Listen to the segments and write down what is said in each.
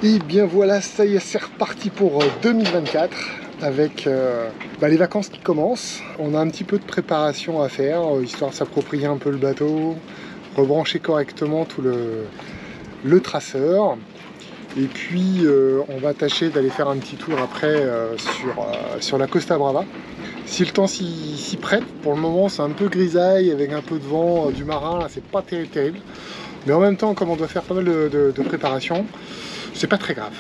Et bien voilà, ça y est, c'est reparti pour 2024 avec les vacances qui commencent. On a un petit peu de préparation à faire, histoire de s'approprier un peu le bateau, rebrancher correctement tout le traceur. Et puis on va tâcher d'aller faire un petit tour après sur la Costa Brava. Si le temps s'y prête, pour le moment c'est un peu grisaille avec un peu de vent, du marin, là c'est pas terrible. Mais en même temps, comme on doit faire pas mal de préparation, c'est pas très grave.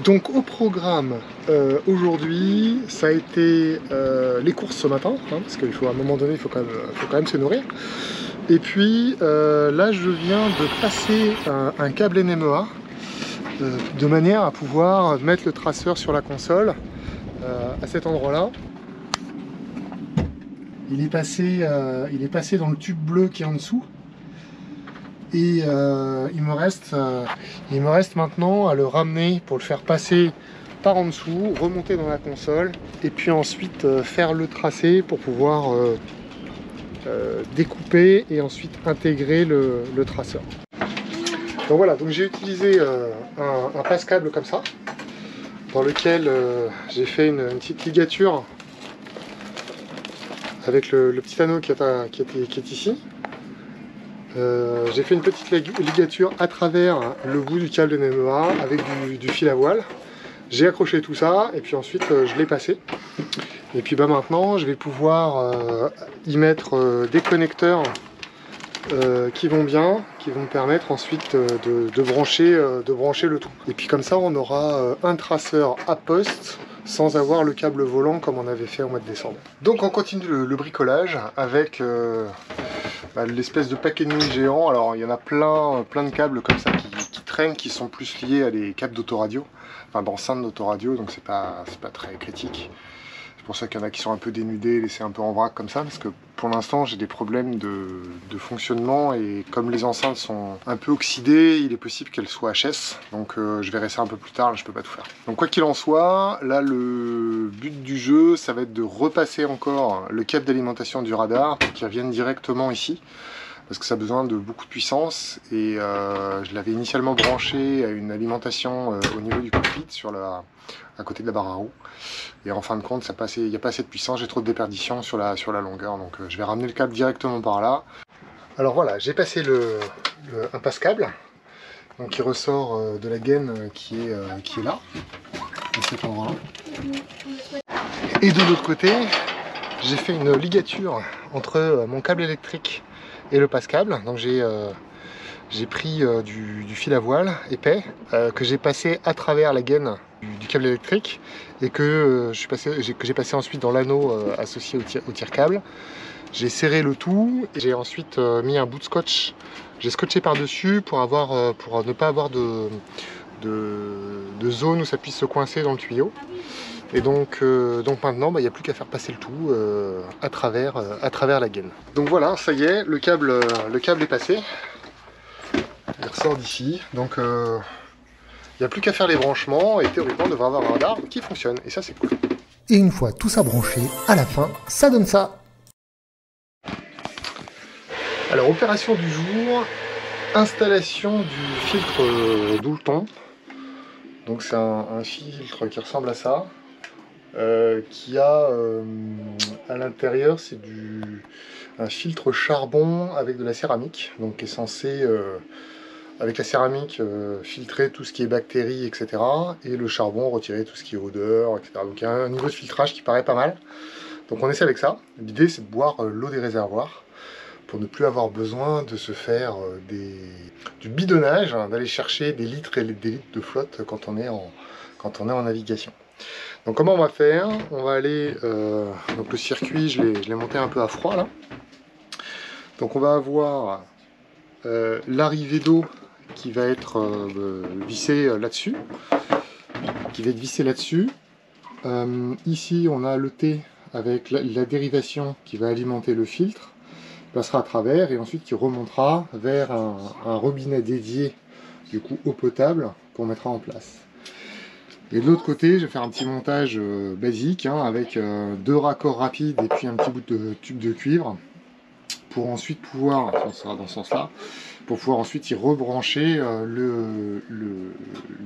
Donc au programme aujourd'hui, ça a été les courses ce matin, hein, parce qu'il faut à un moment donné, il faut quand même se nourrir. Et puis là, je viens de passer un câble NMEA de manière à pouvoir mettre le traceur sur la console à cet endroit-là. Il est passé dans le tube bleu qui est en dessous. Et il me reste maintenant à le ramener pour le faire passer par en dessous, remonter dans la console et puis ensuite faire le tracé pour pouvoir découper et ensuite intégrer le traceur. Donc voilà, donc j'ai utilisé un passe-câble comme ça, dans lequel j'ai fait une petite ligature avec le petit anneau qui est ici. J'ai fait une petite ligature à travers le bout du câble NMEA avec du fil à voile. J'ai accroché tout ça et puis ensuite je l'ai passé. Et puis maintenant je vais pouvoir y mettre des connecteurs qui vont bien, qui vont me permettre ensuite de brancher le tout. Et puis comme ça on aura un traceur à poste sans avoir le câble volant comme on avait fait au mois de décembre. Donc on continue le bricolage avec l'espèce de paquet de nuit géant. Alors il y en a plein de câbles comme ça qui traînent, qui sont plus liés à des câbles d'autoradio, enfin d'enceinte d'autoradio, donc c'est pas très critique. C'est pour ça qu'il y en a qui sont un peu dénudés, laissés un peu en vrac comme ça, parce que pour l'instant j'ai des problèmes de fonctionnement et comme les enceintes sont un peu oxydées, il est possible qu'elles soient HS, donc je verrai ça un peu plus tard, là je peux pas tout faire. Donc quoi qu'il en soit, là le but du jeu ça va être de repasser encore le câble d'alimentation du radar pour qu'il revienne directement ici, parce que ça a besoin de beaucoup de puissance et je l'avais initialement branché à une alimentation au niveau du cockpit à côté de la barre à roues. Et en fin de compte, il n'y a pas assez de puissance, j'ai trop de déperdition sur la longueur, donc je vais ramener le câble directement par là. Alors voilà, j'ai passé un passe-câble, donc qui ressort de la gaine qui est là, à cet endroit-là. Et de l'autre côté, j'ai fait une ligature entre mon câble électrique et le passe-câble, donc j'ai pris du fil à voile épais que j'ai passé à travers la gaine du câble électrique et que j'ai passé ensuite dans l'anneau associé au tire-câble. J'ai serré le tout et j'ai ensuite mis un bout de scotch. J'ai scotché par-dessus pour ne pas avoir de zone où ça puisse se coincer dans le tuyau. Et donc maintenant, il n'y a plus qu'à faire passer le tout à travers la gaine. Donc voilà, ça y est, le câble est passé. Il ressort d'ici, donc il n'y a plus qu'à faire les branchements et théoriquement on devrait avoir un radar qui fonctionne et ça c'est cool. Et une fois tout ça branché, à la fin, ça donne ça. Alors opération du jour, installation du filtre Doulton. Donc c'est un filtre qui ressemble à ça, qui a à l'intérieur c'est un filtre charbon avec de la céramique, donc qui est censé avec la céramique filtrer tout ce qui est bactéries, etc. Et le charbon retirer tout ce qui est odeur, etc. Donc il y a un niveau de filtrage qui paraît pas mal. Donc on essaie avec ça. L'idée c'est de boire l'eau des réservoirs pour ne plus avoir besoin de se faire du bidonnage, hein, d'aller chercher des litres et des litres de flotte quand on est en navigation. Donc comment on va faire? On va aller, donc le circuit je l'ai monté un peu à froid là. Donc on va avoir l'arrivée d'eau qui va être vissé là-dessus. Ici, on a le T avec la dérivation qui va alimenter le filtre, passera à travers et ensuite qui remontera vers un robinet dédié du coup eau potable qu'on mettra en place. Et de l'autre côté, je vais faire un petit montage basique avec 2 raccords rapides et puis un petit bout de tube de cuivre pour ensuite pouvoir, ça sera dans ce sens-là, pour pouvoir ensuite y rebrancher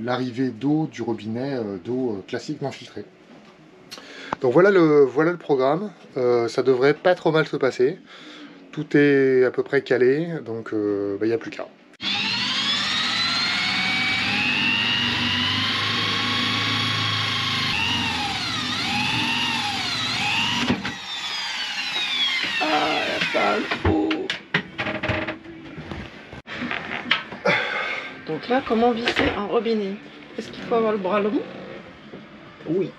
l'arrivée d'eau du robinet d'eau classiquement filtrée. Donc voilà le programme, ça devrait pas trop mal se passer, tout est à peu près calé, donc il n'y a plus qu'à. Donc là, comment visser un robinet? Est-ce qu'il faut avoir le bras long? Oui.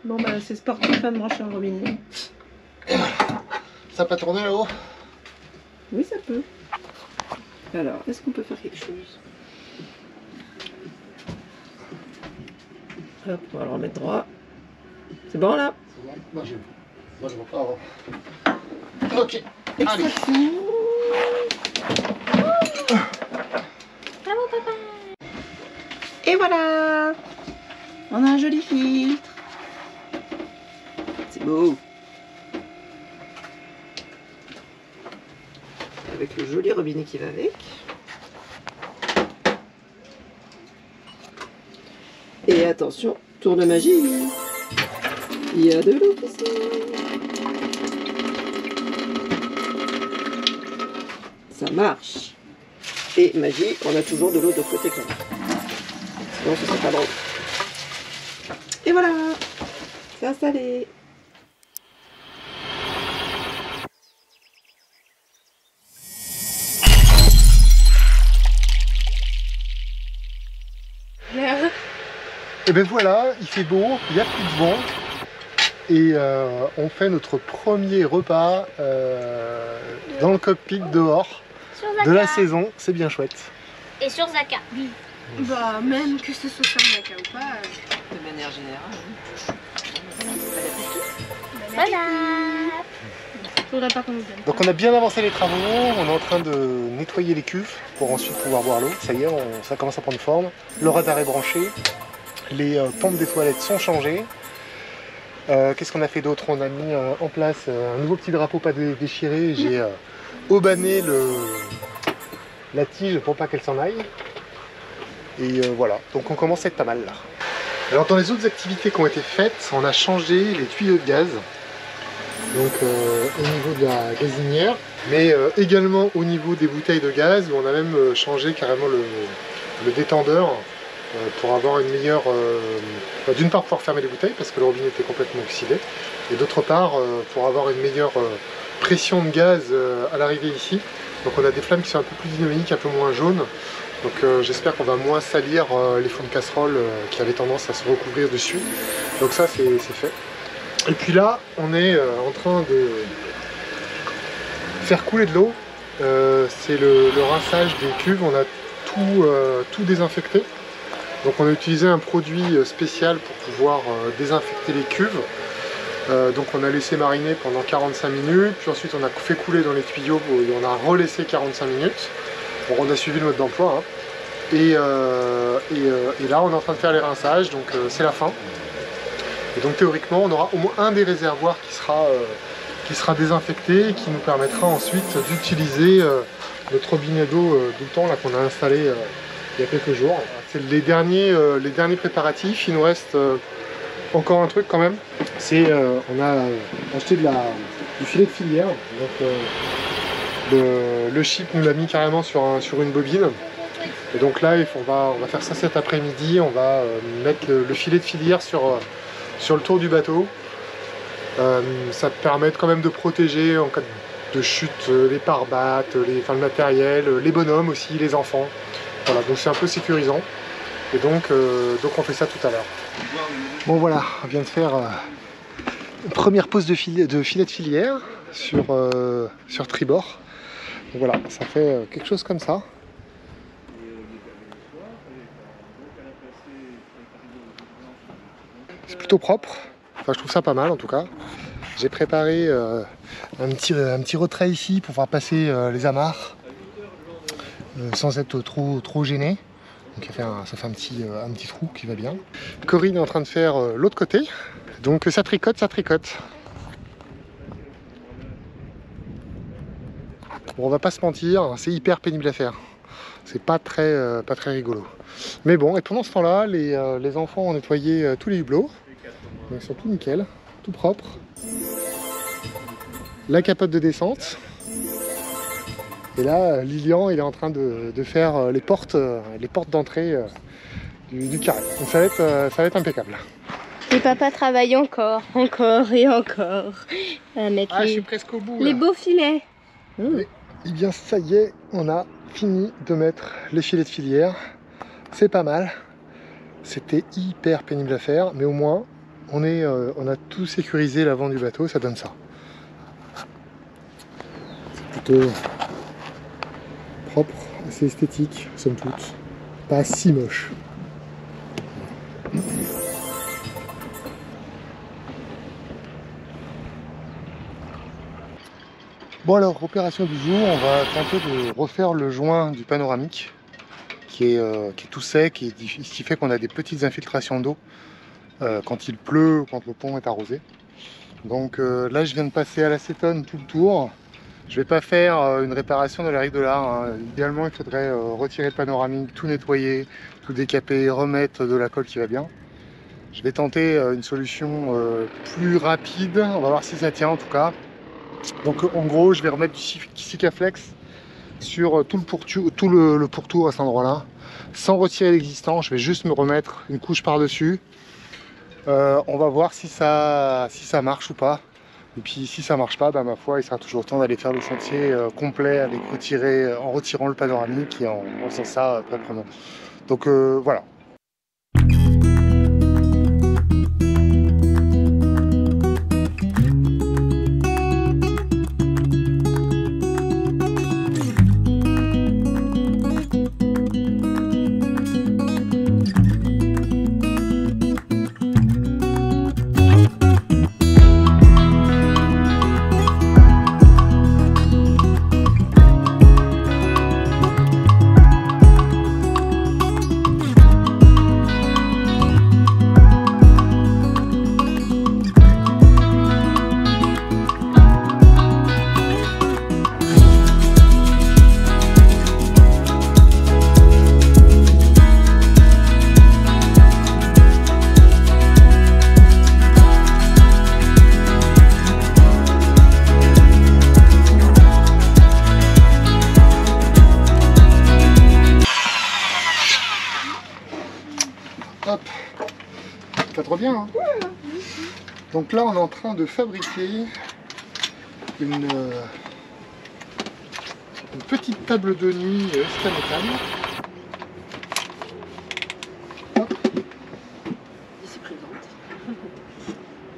Bon bah c'est sportif de brancher un robinet. Ça peut tourner là-haut? Oui, ça peut. Alors, est-ce qu'on peut faire quelque chose? Hop, on va le remettre droit. C'est bon là? C'est bon. Moi je vois pas avant. Ok, allez. Bravo papa. Et voilà, on a un joli filtre. C'est beau. Avec le joli robinet qui va avec. Et attention, tour de magie. Il y a de l'eau qui sort. Ça marche. Et magie, on a toujours de l'eau de l'autre côté quand même. Sinon ce serait pas drôle. Et voilà, c'est installé. Et ben voilà, il fait beau, il n'y a plus de vent. Et on fait notre premier repas dans le cockpit dehors de la saison, c'est bien chouette. Et sur Zaka. Oui. Bah même que ce soit sur Zaka ou pas. De manière générale. Voilà. Faudrait pas qu'on nous donne. Donc on a bien avancé les travaux, on est en train de nettoyer les cuves pour ensuite pouvoir boire l'eau. Ça y est, ça commence à prendre forme. Le radar est branché, les pompes des toilettes sont changées. Qu'est-ce qu'on a fait d'autre? On a mis en place un nouveau petit drapeau pas déchiré. J'ai aubané la tige pour pas qu'elle s'en aille. Et voilà, donc on commence à être pas mal là. Alors dans les autres activités qui ont été faites, on a changé les tuyaux de gaz. Donc au niveau de la gazinière, mais également au niveau des bouteilles de gaz, où on a même changé carrément le détendeur pour avoir une meilleure... d'une part pour fermer les bouteilles parce que le robinet était complètement oxydé, et d'autre part pour avoir une meilleure pression de gaz à l'arrivée ici. Donc on a des flammes qui sont un peu plus dynamiques, un peu moins jaunes. Donc j'espère qu'on va moins salir les fonds de casserole qui avaient tendance à se recouvrir dessus. Donc ça c'est fait. Et puis là on est en train de faire couler de l'eau. C'est le rinçage des cuves, on a tout désinfecté. Donc on a utilisé un produit spécial pour pouvoir désinfecter les cuves. Donc on a laissé mariner pendant 45 minutes, puis ensuite on a fait couler dans les tuyaux et on a relaissé 45 minutes. Bon, on a suivi le mode d'emploi. Hein. Et là on est en train de faire les rinçages, donc c'est la fin. Et donc théoriquement on aura au moins un des réservoirs qui sera désinfecté et qui nous permettra ensuite d'utiliser notre robinet d'eau doutant qu'on a installé il y a quelques jours. C'est les derniers préparatifs. Il nous reste encore un truc quand même. C'est on a acheté du filet de filière. Donc le chip nous l'a mis carrément sur une bobine. Et donc là on va faire ça cet après-midi. On va mettre le filet de filière sur le tour du bateau. Ça permet quand même de protéger en cas de chute les pare-battes, le matériel, les bonhommes aussi, les enfants. Voilà, donc c'est un peu sécurisant. Et donc on fait ça tout à l'heure. Bon voilà, on vient de faire une première pose de filet de filière sur tribord. Donc voilà, ça fait quelque chose comme ça. C'est plutôt propre, enfin je trouve ça pas mal en tout cas. J'ai préparé un petit retrait ici pour pouvoir passer les amarres sans être trop gêné. Donc ça fait un petit trou qui va bien. Corinne est en train de faire l'autre côté, donc ça tricote, ça tricote. Bon, on va pas se mentir, c'est hyper pénible à faire. C'est pas très rigolo. Mais bon, et pendant ce temps-là, les enfants ont nettoyé tous les hublots. Donc ils sont tout nickel, tout propre. La capote de descente. Et là, Lilian, il est en train de faire les portes d'entrée du carré. Donc ça va être impeccable. Et papa travaille encore et encore. À mettre je suis presque au bout. les là. beaux filets. Et bien ça y est, on a fini de mettre les filets de filière. C'est pas mal. C'était hyper pénible à faire, mais au moins on a tout sécurisé l'avant du bateau, ça donne ça. C'est plutôt propre, assez esthétique, somme toute. Pas si moche. Bon alors, opération du jour, on va tenter de refaire le joint du panoramique qui est tout sec et ce qui fait qu'on a des petites infiltrations d'eau quand il pleut ou quand le pont est arrosé. Donc là je viens de passer à l'acétone tout le tour. Je vais pas faire une réparation de la règle de l'art, hein. Idéalement il faudrait retirer le panoramique, tout nettoyer, tout décaper, remettre de la colle qui va bien. Je vais tenter une solution plus rapide, on va voir si ça tient en tout cas. Donc en gros je vais remettre du Sikaflex sur tout le pourtour à cet endroit là, sans retirer l'existant. Je vais juste me remettre une couche par dessus. On va voir si ça marche ou pas. Et puis si ça marche pas, bah, ma foi il sera toujours temps d'aller faire le chantier complet avec en retirant le panoramique et en faisant ça proprement. Donc voilà. Hop, cadre bien. Hein. Donc là, on est en train de fabriquer une petite table de nuit stamétane.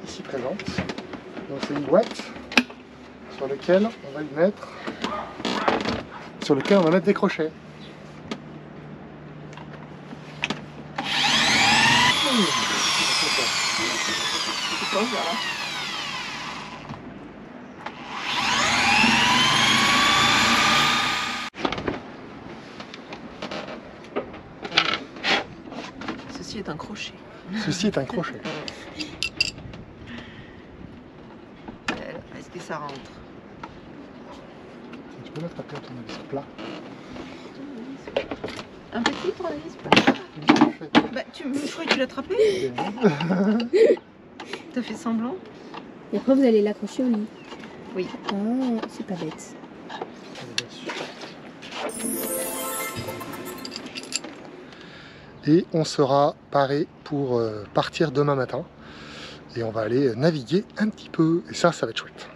Ici présente. Donc c'est une boîte sur laquelle on va y mettre, des crochets. Ceci est un crochet. Ceci est un crochet. Est-ce que ça rentre? Tu peux mettre à plat tournevis plat. Un petit tournevis plat. Bah, je crois que tu l'as attrapé. T'as fait semblant. Et après vous allez l'accrocher au lit. Oui. Ah, c'est pas bête. Et on sera paré pour partir demain matin. Et on va aller naviguer un petit peu. Et ça va être chouette.